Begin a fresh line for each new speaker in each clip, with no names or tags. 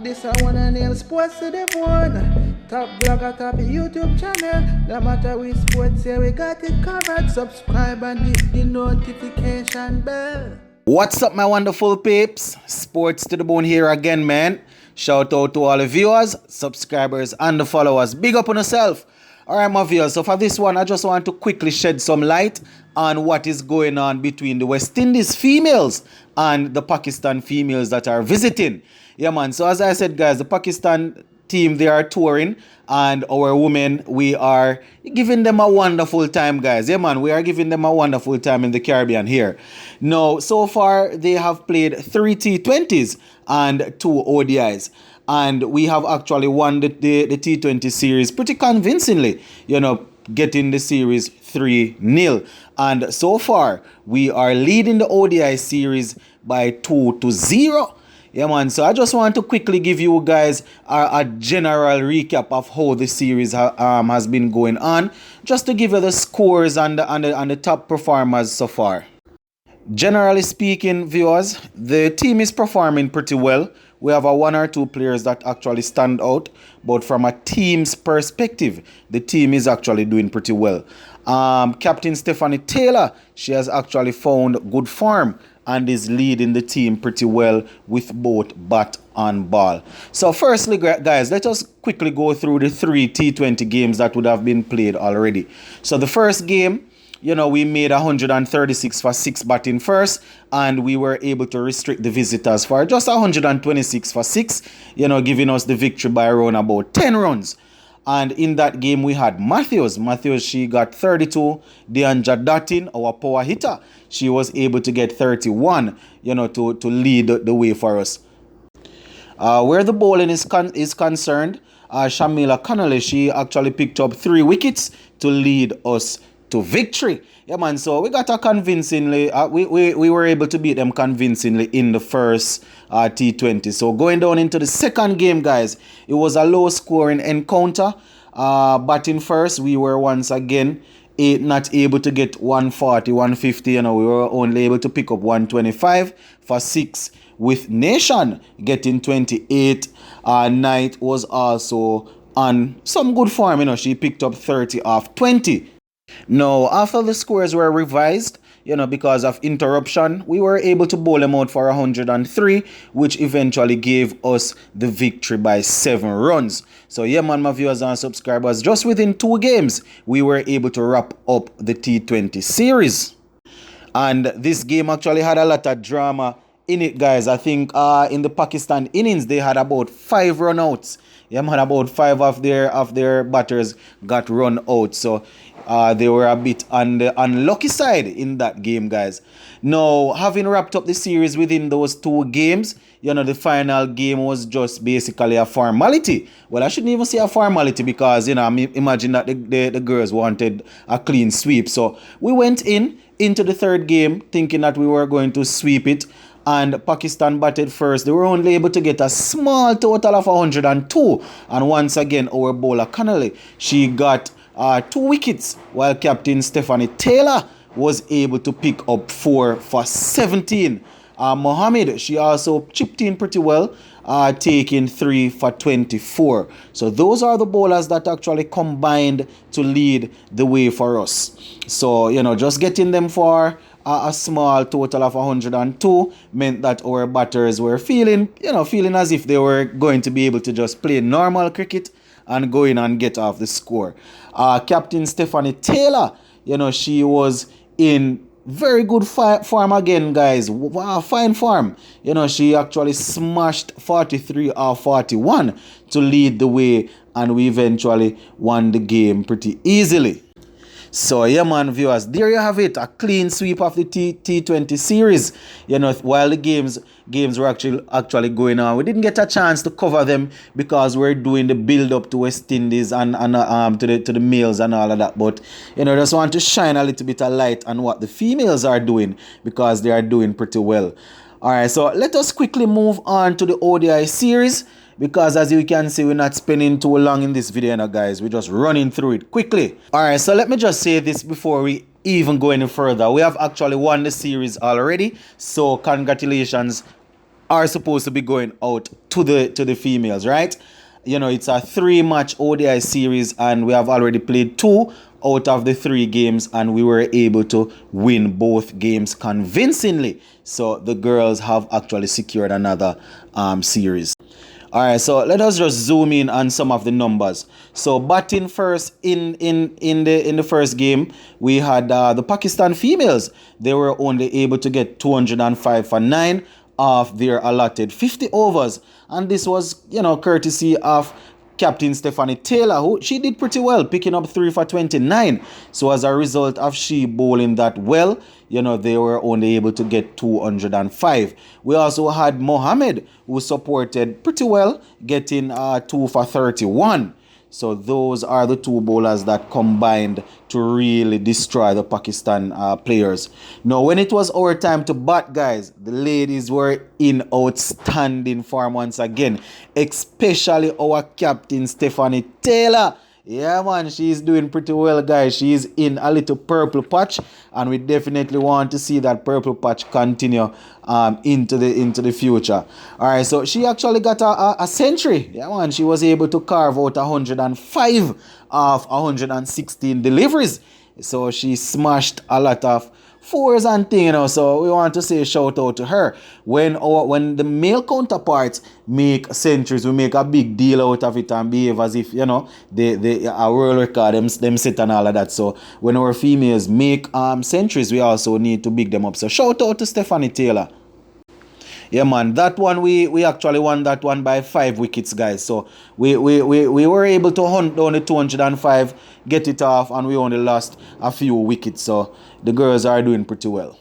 This I wanna nail sports to the bone. Top blogger, top YouTube channel. No matter which sports, yeah, we got it covered. Subscribe and hit the notification bell.
What's up, my wonderful peeps? Sports to the bone here again, man. Shout out to all the viewers, subscribers, and the followers. Big up on yourself. Alright, my viewers, so for this one, I just want to quickly shed some light on what is going on between the West Indies females and the Pakistan females that are visiting. Yeah, man, so as I said, guys, the Pakistan team, they are touring, and our women, we are giving them a wonderful time, guys. Yeah, man, we are giving them a wonderful time in the Caribbean here. Now, so far, they have played 3 T20s and 2 ODIs. And we have actually won the T20 series pretty convincingly, getting the series 3-0. And so far, we are leading the ODI series by 2-0. Yeah, man. So I just want to quickly give you guys a general recap of how the series has been going on, just to give you the scores and the top performers so far. Generally speaking, viewers, the team is performing pretty well. We have 1 or 2 players that actually stand out, but from a team's perspective, the team is actually doing pretty well. Captain Stephanie Taylor, she has actually found good form and is leading the team pretty well with both bat and ball. So firstly, guys, let us quickly go through the 3 T20 games that would have been played already. So the first game, we made 136 for 6 batting first, and we were able to restrict the visitors for just 126 for 6, giving us the victory by around about 10 runs. And in that game, we had Matthews, she got 32. Deanja Dottin, our power hitter, she was able to get 31, to lead the way for us. Where the bowling is concerned, Shamila Connolly, she actually picked up 3 wickets to lead us to victory. Yeah, man, so we got a convincingly, we were able to beat them convincingly in the first T20. So going down into the second game, guys, it was a low scoring encounter. Batting first, we were once again not able to get 140, 150. We were only able to pick up 125 for 6, with Nation getting 28. Knight was also on some good form. She picked up 30 off 20. Now, after the scores were revised, because of interruption, we were able to bowl them out for 103, which eventually gave us the victory by 7 runs. So yeah, man, my viewers and subscribers, just within 2 games, we were able to wrap up the T20 series. And this game actually had a lot of drama in it, guys. I think in the Pakistan innings, they had about 5 run outs. Yeah, man, about 5 of their batters got run out. So they were a bit on the unlucky side in that game, guys. Now, having wrapped up the series within those 2 games, the final game was just basically a formality. Well, I shouldn't even say a formality, because, imagine that the girls wanted a clean sweep. So we went into the third game thinking that we were going to sweep it. And Pakistan batted first. They were only able to get a small total of 102. And once again, our bowler Connolly, she got 2 wickets, while Captain Stephanie Taylor was able to pick up 4 for 17. Mohammed, she also chipped in pretty well, taking 3 for 24. So those are the bowlers that actually combined to lead the way for us. So, just getting them for a small total of 102 meant that our batters were feeling as if they were going to be able to just play normal cricket and go in and get off the score. Captain Stephanie Taylor, she was in very good form again, guys. Wow, fine form. She actually smashed 43 or 41 to lead the way, and we eventually won the game pretty easily. So yeah, man, viewers, there you have it, a clean sweep of the T20 series. While the games were actually going on, we didn't get a chance to cover them because we're doing the build up to West Indies and to the males and all of that. But just want to shine a little bit of light on what the females are doing, because they are doing pretty well. All right, so let us quickly move on to the ODI series, because as you can see, we're not spending too long in this video now, guys. We're just running through it quickly. Alright, so let me just say this before we even go any further. We have actually won the series already, so congratulations are supposed to be going out to the females, right? It's a 3-match ODI series, and we have already played 2 out of the 3 games, and we were able to win both games convincingly. So the girls have actually secured another series. All right, so let us just zoom in on some of the numbers. So batting first in the first game, we had the Pakistan females. They were only able to get 205 for 9 of their allotted 50 overs, and this was courtesy of Captain Stephanie Taylor, who she did pretty well, picking up 3 for 29. So as a result of she bowling that well, they were only able to get 205. We also had Mohammed, who supported pretty well, getting 2 for 31. So those are the 2 bowlers that combined to really destroy the Pakistan players. Now, when it was our time to bat, guys, the ladies were in outstanding form once again, especially our captain, Stephanie Taylor. Yeah, man, she's doing pretty well, guys. She's in a little purple patch, and we definitely want to see that purple patch continue into the future. All right, so she actually got a century. Yeah, man, she was able to carve out 105 of 116 deliveries. So she smashed a lot of 4s and things, so we want to say a shout out to her. When the male counterparts make centuries, we make a big deal out of it and behave as if they a world record them set and all of that. So when our females make centuries, we also need to big them up. So shout out to Stephanie Taylor. Yeah, man, that one we actually won that one by 5 wickets, guys. So we were able to hunt down the 205, get it off, and we only lost a few wickets. So the girls are doing pretty well.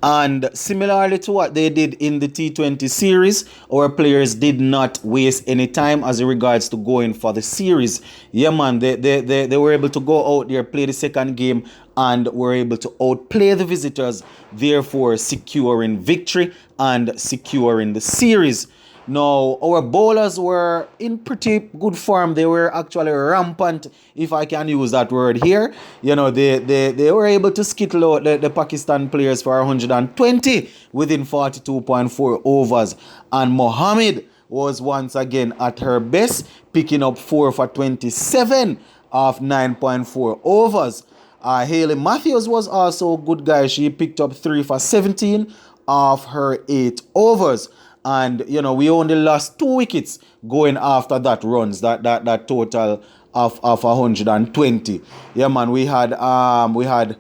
And similarly to what they did in the T20 series, our players did not waste any time as regards to going for the series. Yeah, man, they were able to go out there, play the second game, and were able to outplay the visitors, therefore securing victory and securing the series. Now, our bowlers were in pretty good form. They were actually rampant, if I can use that word here. They were able to skittle out the Pakistan players for 120 within 42.4 overs. And Mohammed was once again at her best, picking up 4 for 27 of 9.4 overs. Haley Matthews was also a good guy. She picked up 3 for 17 of her 8 overs. And we only lost 2 wickets going after that runs, that total of 120. Yeah, man, we had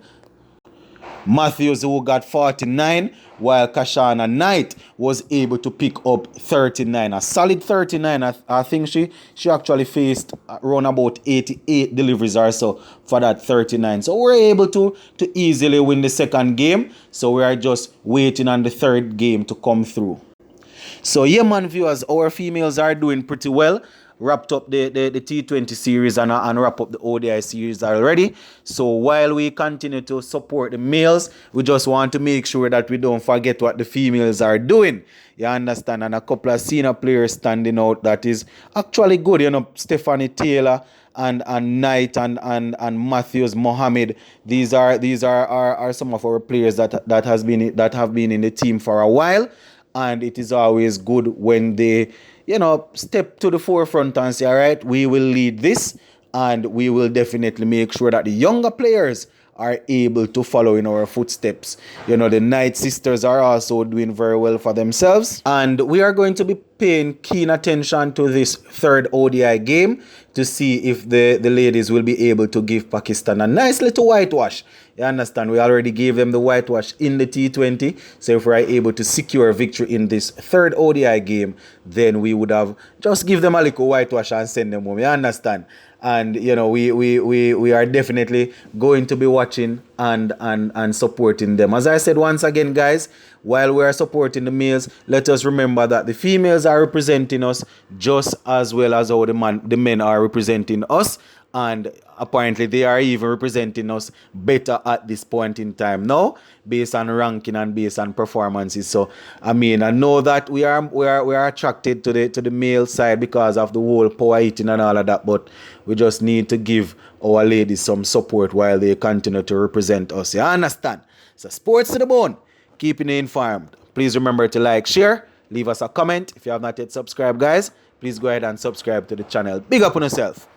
Matthews, who got 49, while Kashana Knight was able to pick up 39. A solid 39. I think she actually faced around about 88 deliveries or so for that 39. So we're able to easily win the second game. So we are just waiting on the third game to come through. So yeah, man, viewers, our females are doing pretty well. Wrapped up the T20 series and wrap up the ODI series already. So while we continue to support the males, we just want to make sure that we don't forget what the females are doing. You understand? And a couple of senior players standing out that is actually good. Stephanie Taylor and Knight and Matthews, Mohammed. These are some of our players that have been in the team for a while. And it is always good when they, step to the forefront and say, all right, we will lead this, and we will definitely make sure that the younger players are able to follow in our footsteps. The Knight sisters are also doing very well for themselves. And we are going to be paying keen attention to this third ODI game to see if the ladies will be able to give Pakistan a nice little whitewash. You understand? We already gave them the whitewash in the T20. So if we are able to secure a victory in this third ODI game, then we would have just give them a little whitewash and send them home. You understand? And we are definitely going to be watching and supporting them. As I said once again, guys, while we are supporting the males, let us remember that the females are representing us just as well as how the men are representing us. And apparently they are even representing us better at this point in time now, based on ranking and based on performances. So I know that we are attracted to the male side because of the whole power eating and all of that, but we just need to give our ladies some support while they continue to represent us. You understand? So sports to the bone, keeping you informed. Please remember to like, share, leave us a comment. If you have not yet subscribed, guys, please go ahead and subscribe to the channel. Big up on yourself.